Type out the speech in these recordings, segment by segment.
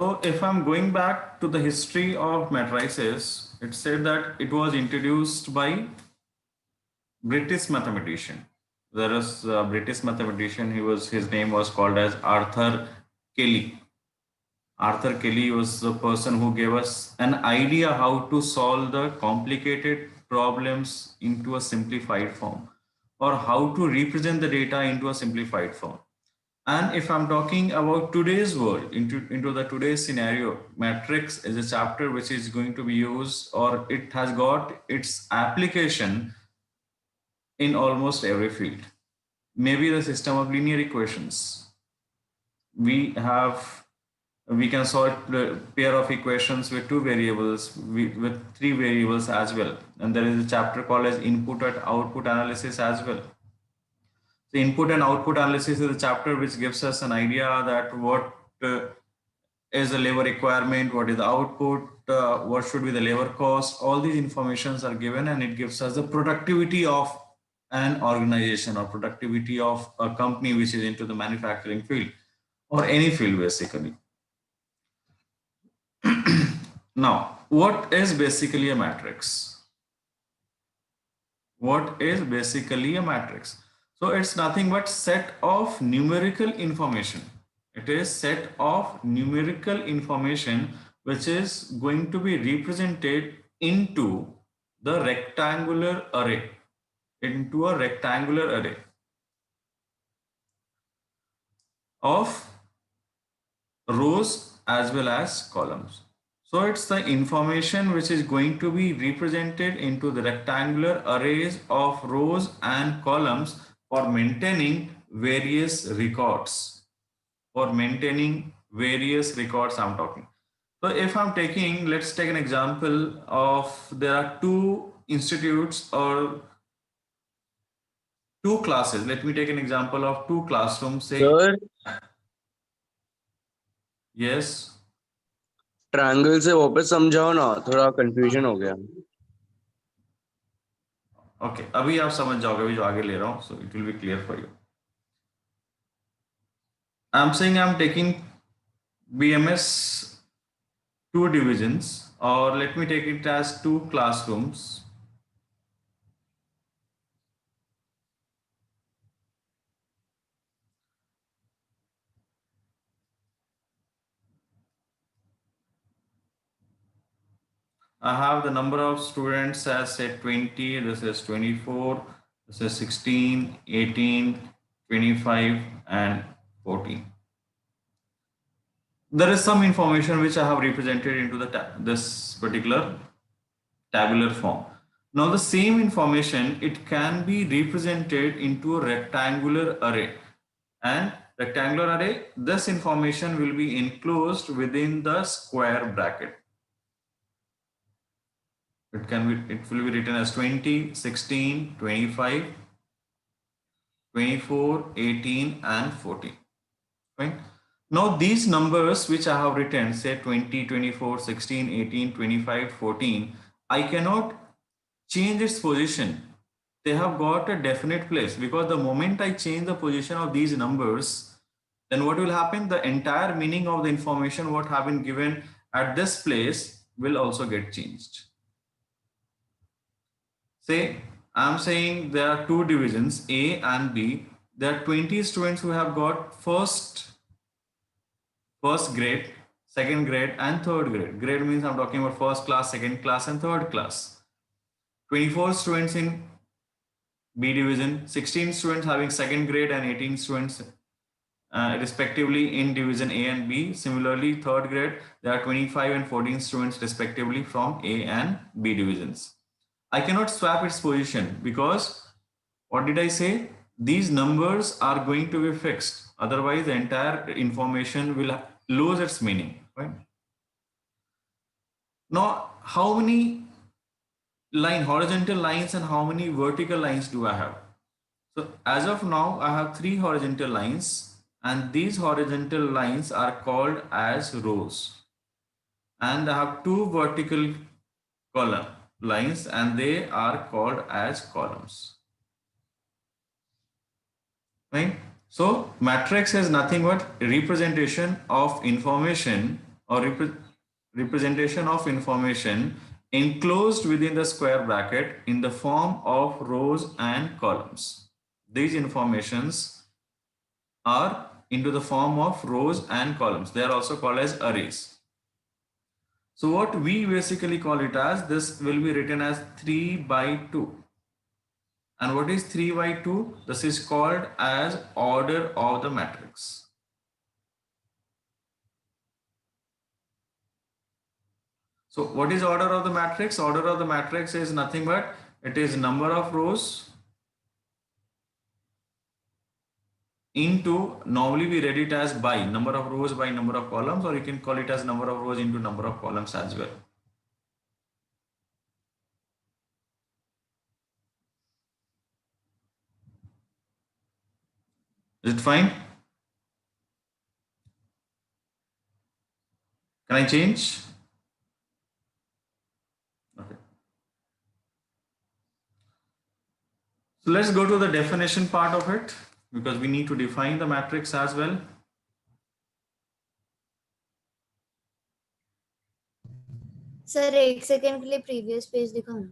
So if I'm going back to the history of matrices, it said that it was introduced by British mathematician. There is a British mathematician. His name was called as Arthur Kelly. Arthur Kelly was the person who gave us an idea how to solve the complicated problems into a simplified form, or how to represent the data into a simplified form. And if I'm talking about today's world, into the today's scenario, matrix is a chapter which is going to be used, or it has got its application in almost every field. Maybe the system of linear equations. We have we can solve a pair of equations with two variables, with three variables as well. And there is a chapter called as input and output analysis as well. The input and output analysis is a chapter which gives us an idea that what is the labor requirement, what is the output, what should be the labor cost. All these informations are given, and it gives us the productivity of an organization or productivity of a company which is into the manufacturing field or any field basically. Now, what is basically a matrix? What is basically a matrix? So it's nothing but set of numerical information. It is set of numerical information which is going to be represented into the rectangular array, into a rectangular array of rows as well as columns. So it's the information which is going to be represented into the rectangular arrays of rows and columns for maintaining various records. For maintaining various records I'm talking. So if I'm taking, let's take an example of, there are two institutes or two classes. Let me take an example of two classrooms. Say, sir yes. Triangle से वापस समझाओ ना, थोड़ा confusion हो गया. Okay अभी आप समझ जाओगे, अभी जो आगे ले रहा हूँ, so it will be clear for you. I am saying I am taking BMS two divisions, or let me take it as two classrooms. I have the number of students as say 20, this is 24, this is 16, 18, 25 and 14. There is some information which I have represented into this particular tabular form. Now the same information, it can be represented into a rectangular array, and rectangular array, this information will be enclosed within the square bracket. It will be written as 20, 16, 25, 24, 18 and 14. Right? Now these numbers which I have written, say 20, 24, 16, 18, 25, 14, I cannot change its position. They have got a definite place, because the moment I change the position of these numbers, then what will happen? The entire meaning of the information what have been given at this place will also get changed. Say, I'm saying there are two divisions, A and B. There are 20 students who have got first grade, second grade and third grade. Grade means I'm talking about first class, second class and third class. 24 students in B division, 16 students having second grade and 18 students respectively in division A and B. Similarly, third grade, there are 25 and 14 students respectively from A and B divisions. I cannot swap its position, because what did I say? These numbers are going to be fixed. Otherwise, the entire information will lose its meaning. Right? Now, how many horizontal lines and how many vertical lines do I have? So as of now, I have three horizontal lines, and these horizontal lines are called as rows. And I have two vertical column lines, and they are called as columns. Right? So matrix is nothing but representation of information or representation of information enclosed within the square bracket in the form of rows and columns. These informations are into the form of rows and columns. They are also called as arrays. So what we basically call it as, this will be written as 3 by 2. And what is 3 by 2? This is called as order of the matrix. So what is order of the matrix? Order of the matrix is nothing but it is number of rows into, normally we read it as by number of rows by number of columns, or you can call it as number of rows into number of columns as well. Is it fine? Can I change? Okay. So let's go to the definition part of it, because we need to define the matrix as well. Sir 1 second के लिए previous page दिखाओ ना.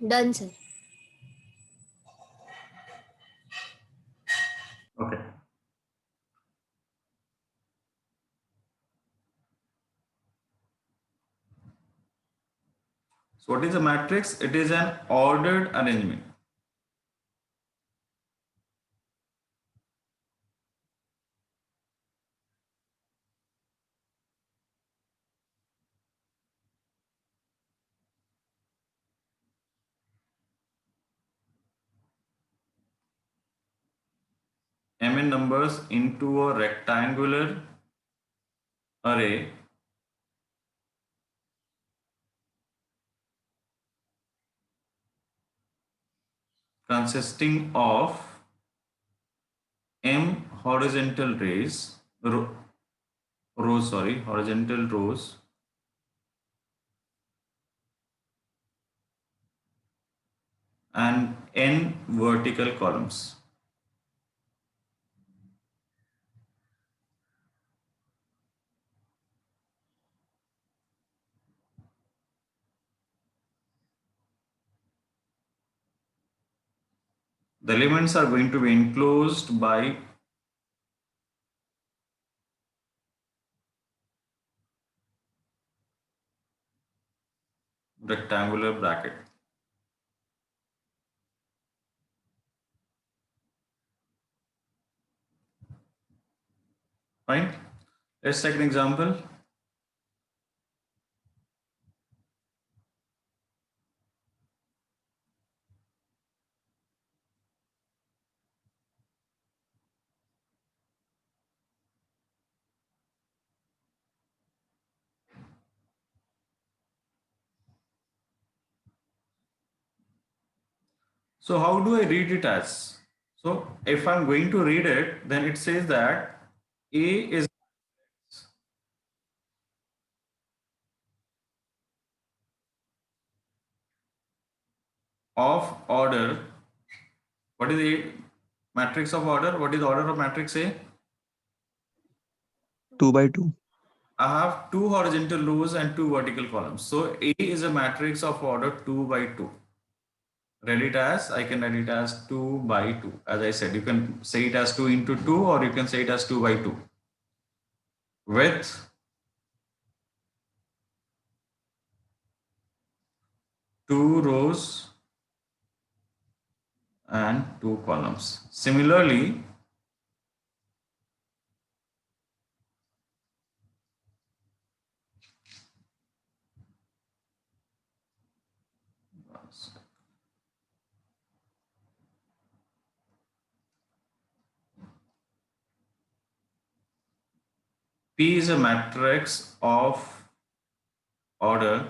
Done sir. Okay. So what is a matrix? It is an ordered arrangement. Mn numbers into a rectangular array consisting of m horizontal horizontal rows and n vertical columns. The elements are going to be enclosed by rectangular bracket. Fine. Let's take an example. So how do I read it as? So if I'm going to read it, then it says that A is of order. What is the matrix of order? What is the order of matrix A? 2 by 2. I have two horizontal rows and two vertical columns. So A is a matrix of order 2 by 2. I can write it as 2 by 2. As I said, you can say it as 2 into 2, or you can say it as 2 by 2. With two rows and two columns. Similarly, P is a matrix of order.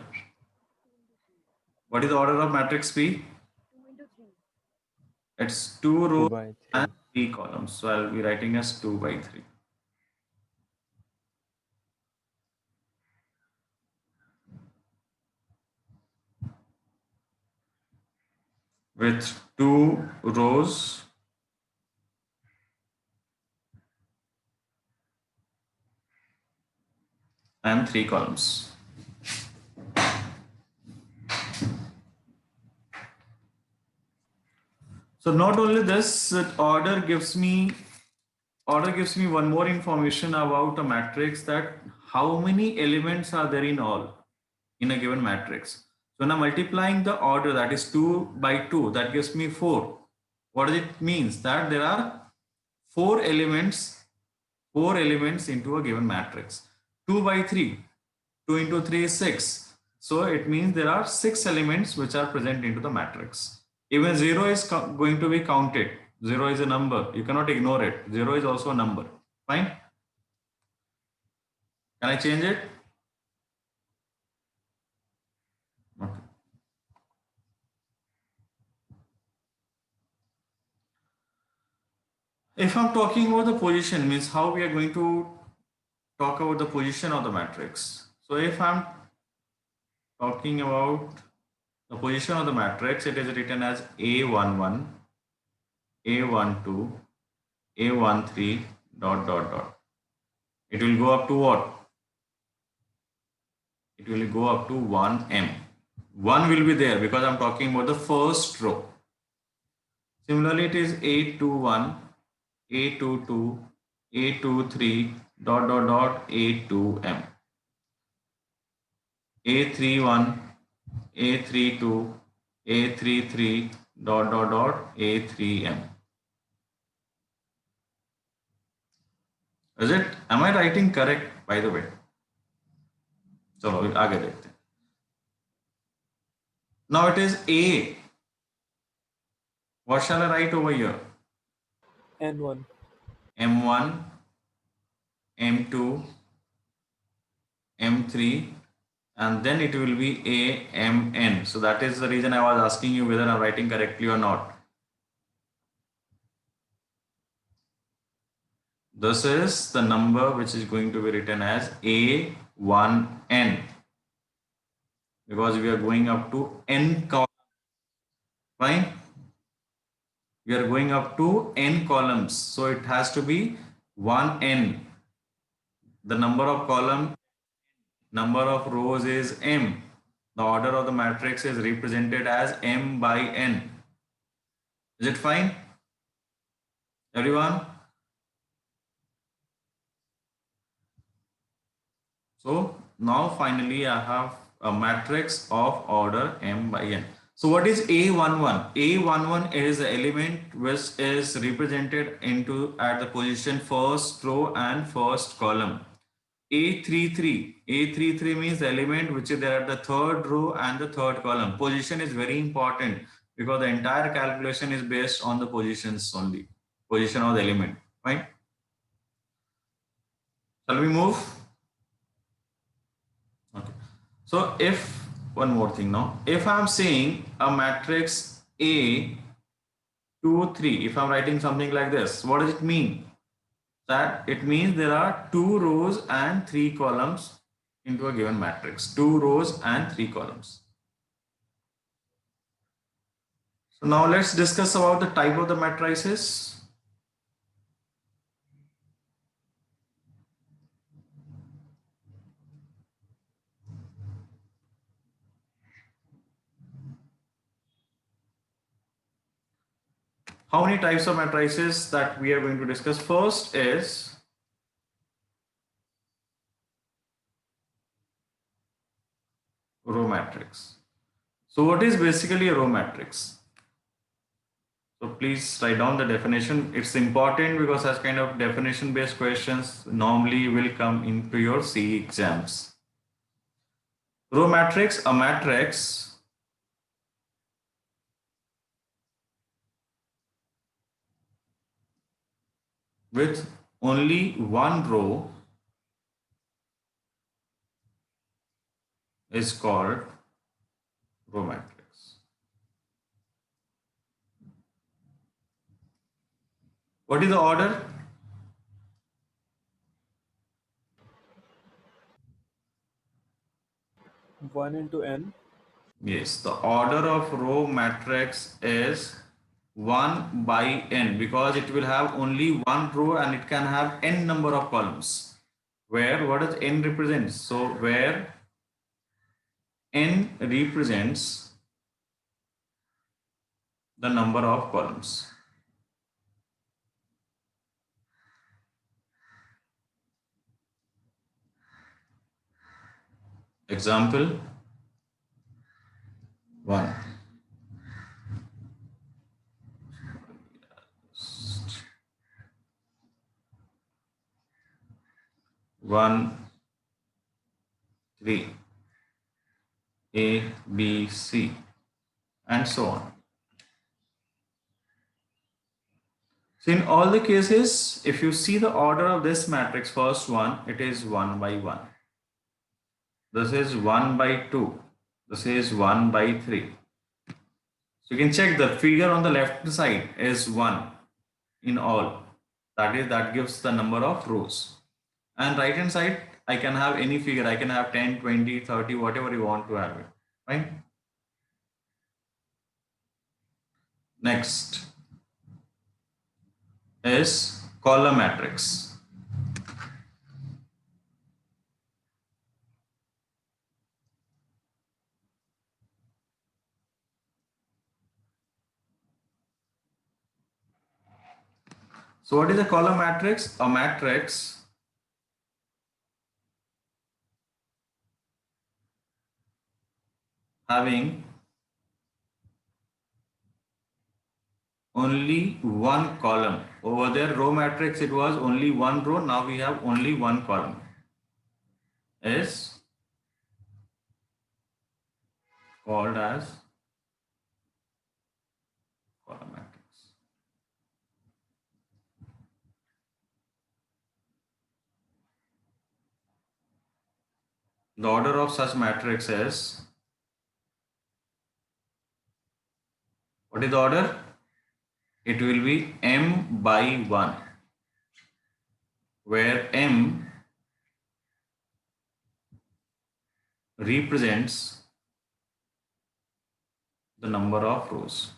What is the order of matrix P? It's 2 2 rows by 3. and 3 columns. So I'll be writing as 2 by 3. with 2 rows and 3 columns. So not only this, order gives me one more information about a matrix, that how many elements are there in all in a given matrix. So now multiplying the order, that is 2 by 2, that gives me 4. What does it means? That there are 4 elements into a given matrix. 2 by 3, 2 into 3 is 6. So it means there are 6 elements which are present into the matrix. Even 0 is going to be counted. 0 is a number. You cannot ignore it. 0 is also a number. Fine. Can I change it? Okay. If I'm talking about the position, means how we are going to talk about the position of the matrix. So if I'm talking about the position of the matrix, it is written as A11, A12, A13, dot, dot, dot. It will go up to what? It will go up to 1m. 1 will be there because I'm talking about the first row. Similarly, it is A21, A22, A23, dot, dot, dot, A2m. A31, A32, A33, dot, dot, dot, A3m. Is it? Am I writing correct, by the way? चलो आगे देखते हैं. Now it is A. What shall I write over here? N1. M1, M2, M3, and then it will be AMN. So that is the reason I was asking you whether I'm writing correctly or not. This is the number which is going to be written as A1N, because we are going up to N columns. Fine. We are going up to N columns. So it has to be 1N. The number of column, number of rows is M. The order of the matrix is represented as M by N. Is it fine? Everyone? So now finally I have a matrix of order M by N. So what is A11? A11 is the element which is represented into at the position first row and first column. A33 means the element which is there at the third row and the third column. Position is very important because the entire calculation is based on the positions only. Position of the element, right? Shall we move? Okay. So if one more thing now, if I'm saying a matrix A 2, 3, if I'm writing something like this, what does it mean? That it means there are 2 rows and 3 columns into a given matrix. 2 rows and 3 columns. So now let's discuss about the type of the matrices. How many types of matrices that we are going to discuss? First is row matrix. So what is basically a row matrix? So please write down the definition. It's important because such kind of definition based questions normally will come into your CE exams. Row matrix, a matrix with only one row is called row matrix. What is the order? 1 into n. Yes, the order of row matrix is 1 by n because it will have only one row and it can have n number of columns. Where what does n represents? So where n represents the number of columns. Example 1. 1, 3, A, B, C, and so on. So in all the cases, if you see the order of this matrix, first one, it is 1 by 1. This is 1 by 2. This is 1 by 3. So you can check the figure on the left side is 1 in all. That gives the number of rows. And right hand side, I can have any figure. I can have 10, 20, 30, whatever you want to have it. Fine. Next is column matrix. So what is a column matrix? A matrix having only one column. Over there, row matrix, it was only one row. Now we have only one column. Is called as column matrix. The order of such matrix is, what is the order? It will be m by 1, where m represents the number of rows.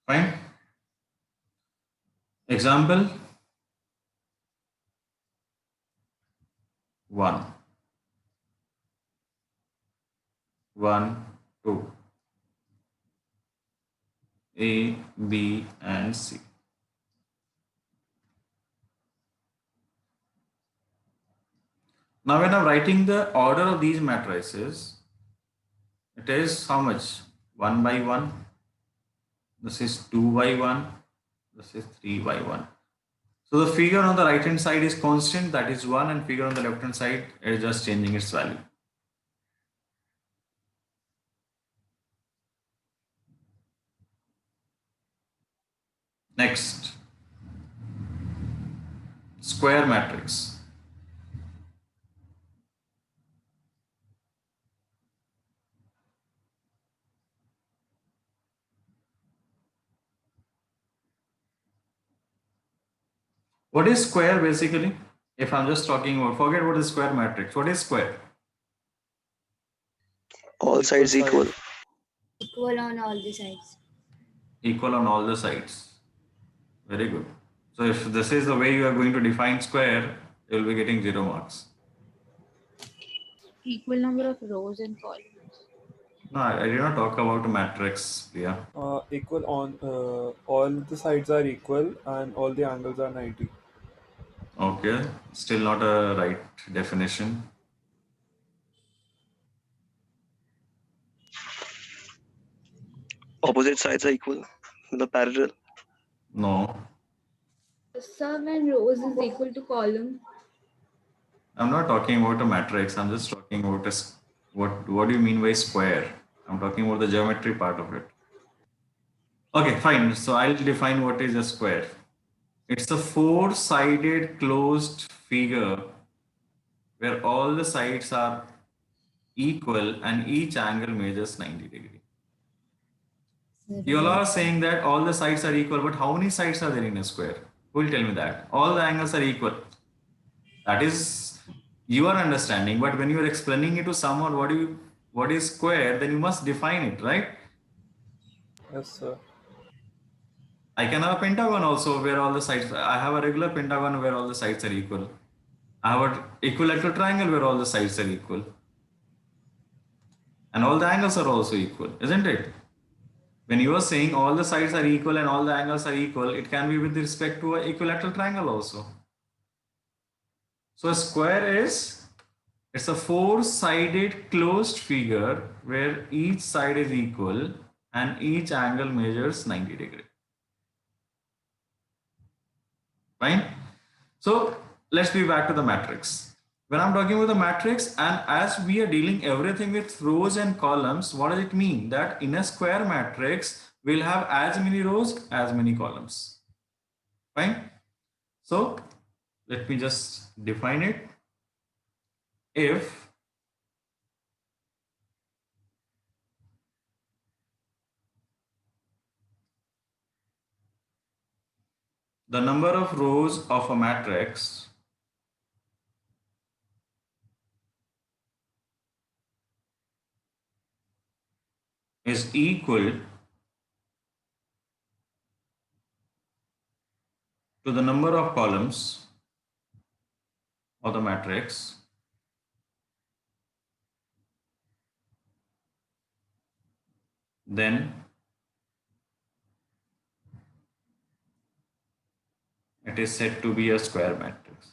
Fine. Example 1, 1, 2, A, B, and C. Now when I'm writing the order of these matrices, it is how much? 1 by 1. This is 2 by 1. This is 3 by 1. So the figure on the right hand side is constant, that is 1, and figure on the left hand side is just changing its value. Next, square matrix. What is square basically? If I'm just talking about, forget what is square matrix. What is square? All sides equal. Equal on all the sides. Equal on all the sides. Very good. So if this is the way you are going to define square, you will be getting 0 marks. Equal number of rows and columns. No, I did not talk about a matrix, Priya. Equal on all the sides are equal and all the angles are 90. Okay, still not a right definition. Opposite sides are equal. The parallel. No, Sum and rows is equal to column. I'm not talking about a matrix. I'm just talking about what do you mean by square? I'm talking about the geometry part of it. Okay, fine. So I'll define what is a square. It's a four-sided closed figure where all the sides are equal and each angle measures 90 degrees. You all are saying that all the sides are equal, but how many sides are there in a square? Who will tell me that? All the angles are equal. That is, you are understanding, but when you are explaining it to someone what is square, then you must define it, right? Yes, sir. I can have a pentagon also where all the sides, I have a regular pentagon where all the sides are equal. I have an equilateral triangle where all the sides are equal. And all the angles are also equal, isn't it? When you are saying all the sides are equal and all the angles are equal, it can be with respect to an equilateral triangle also. So a square is, it's a four-sided closed figure where each side is equal and each angle measures 90 degrees. Fine. So let's be back to the matrix. When I'm talking about the matrix, and as we are dealing everything with rows and columns, what does it mean? That in a square matrix, we'll have as many rows, as many columns. Fine. So let me just define it. If the number of rows of a matrix is equal to the number of columns of the matrix, then it is said to be a square matrix.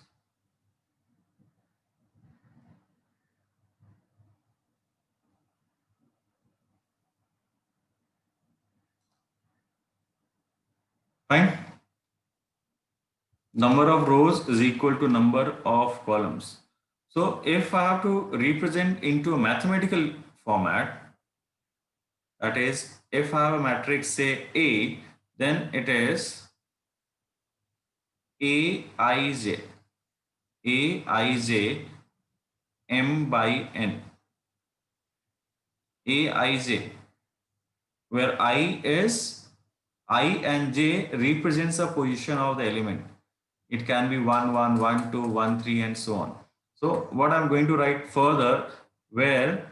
Fine. Number of rows is equal to number of columns. So if I have to represent into a mathematical format, that is, if I have a matrix say A, then it is Aij, Aij m by n, Aij, where I and j represents the position of the element. It can be 1, 1, 1, 2, 1, 3, and so on. So what I'm going to write further, where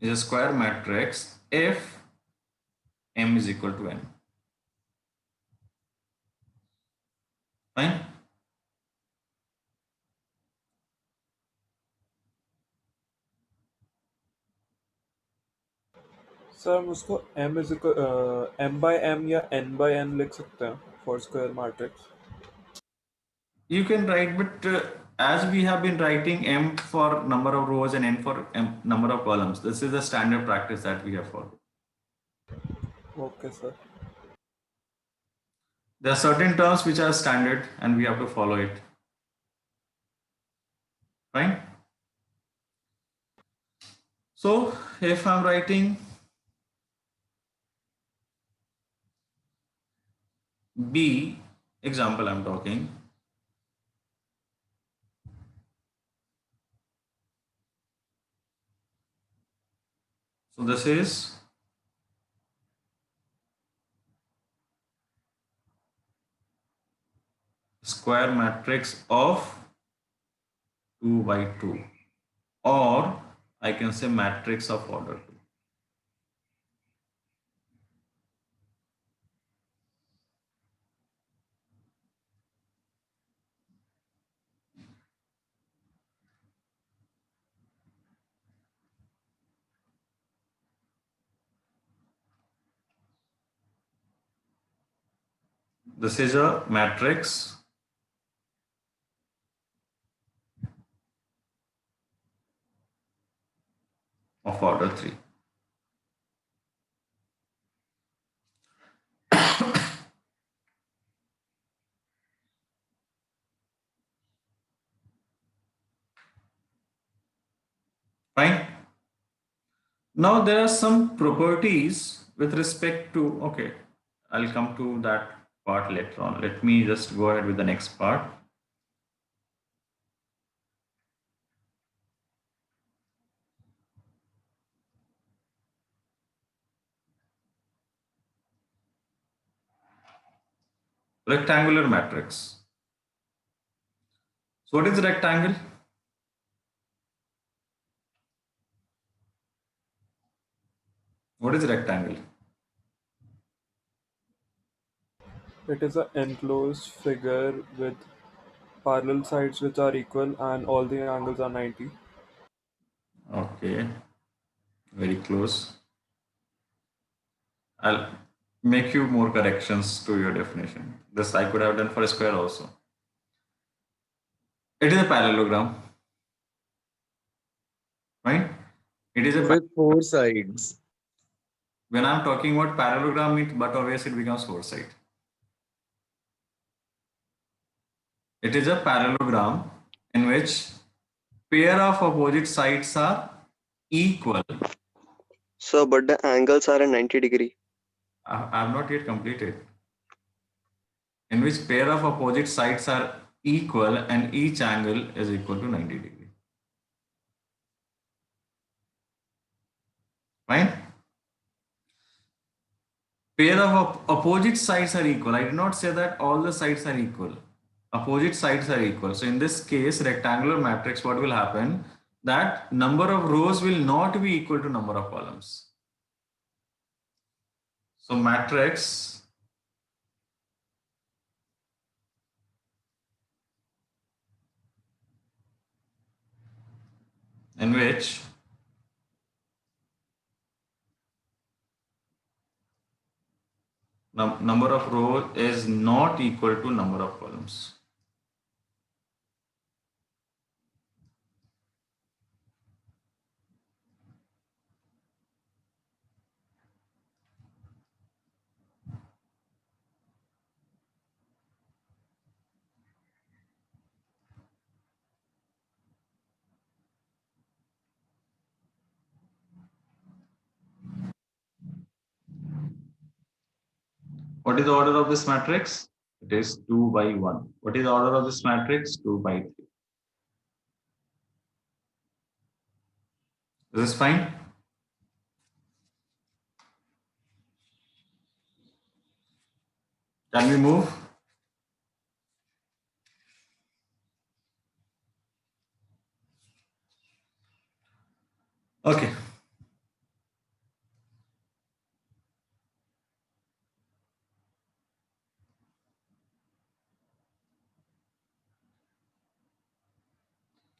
is a square matrix if m is equal to n. Fine. Sir हम उसको m by m या n by n लिख सकते हैं for square matrix. You can write, but as we have been writing m for number of rows and n for number of columns, this is the standard practice that we have followed. Okay, sir. There are certain terms which are standard and we have to follow it. Fine. So if I'm writing B, example I'm talking, so this is square matrix of 2 by 2, or I can say matrix of order 2. This is a matrix of order 3. Fine. Now there are some properties with respect to, okay, I'll come to that part later on. Let me just go ahead with the next part. rectangular matrix. So what is a rectangle? What is a rectangle? It is an enclosed figure with parallel sides which are equal and all the angles are 90. Okay, very close. I'll make you more corrections to your definition. This I could have done for a square also. It is a parallelogram, right? It is a With four sides. when I'm talking about parallelogram, but obviously it becomes four side. It is a parallelogram in which pair of opposite sides are equal. So, but the angles are a 90-degree. I have not yet completed. In which pair of opposite sides are equal and each angle is equal to 90 degree. Fine? Pair of opposite sides are equal. I did not say that all the sides are equal. Opposite sides are equal. So in this case, rectangular matrix, what will happen? That number of rows will not be equal to number of columns. So matrix in which number of rows is not equal to number of columns. What is the order of this matrix? It is 2 by 1. What is the order of this matrix? 2 by 3. Is this fine? Can we move? Okay.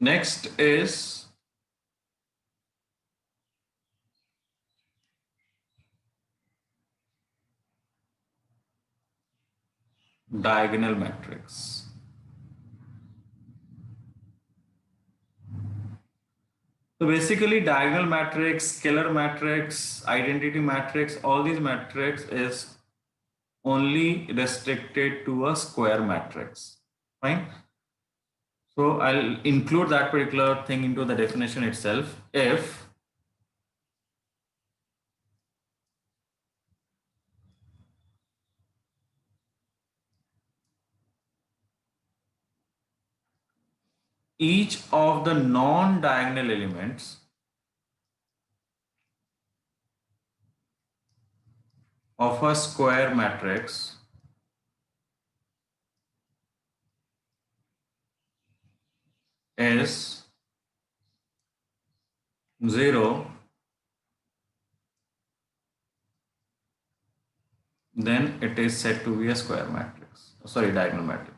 Next is diagonal matrix. So basically diagonal matrix, scalar matrix, identity matrix, all these matrix is only restricted to a square matrix. Fine. So I'll include that particular thing into the definition itself. If each of the non-diagonal elements of a square matrix is 0, then it is said to be a square matrix. Sorry, diagonal matrix.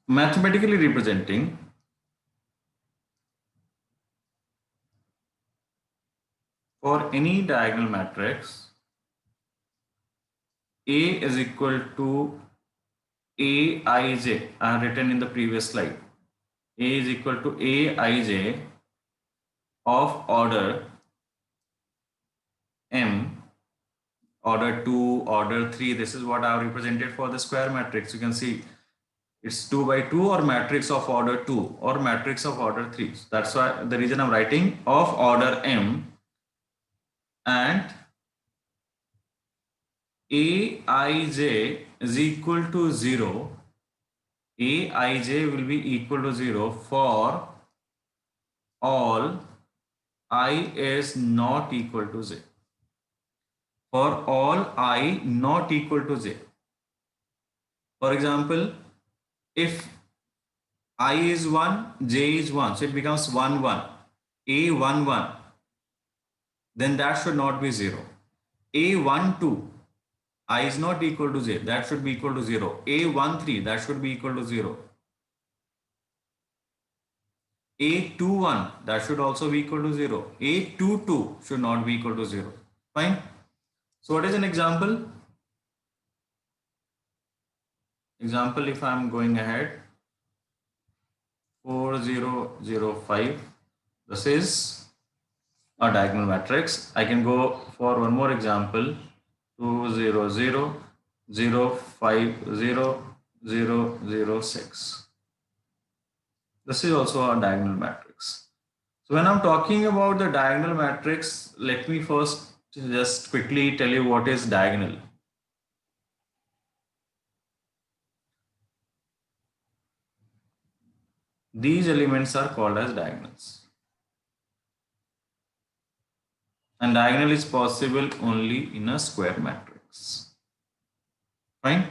Mathematically representing for any diagonal matrix, A is equal to Aij. I have written in the previous slide. A is equal to Aij of order M, order 2, order 3. This is what I have represented for the square matrix. You can see it's 2 by 2 or matrix of order 2 or matrix of order 3. So that's why the reason I'm writing of order M, and Aij is equal to 0 Aij will be equal to 0 for all I is not equal to j. For all I not equal to j. For example, if I is 1, j is 1, so it becomes 1, 1. A 1, 1, then that should not be 0. A 1, 2, I is not equal to j, that should be equal to 0. A 1, 3, that should be equal to 0. A 2, 1, that should also be equal to 0. A 2, 2 should not be equal to 0. Fine. So what is an example? Example, if I am going ahead, 4, 0, 0, 5, this is a diagonal matrix. I can go for one more example, 2, 0, 0, 0, 5, 0, 0, 0, 6. This is also a diagonal matrix. So when I'm talking about the diagonal matrix, let me first just quickly tell you what is diagonal. These elements are called as diagonals. And diagonal is possible only in a square matrix. Fine.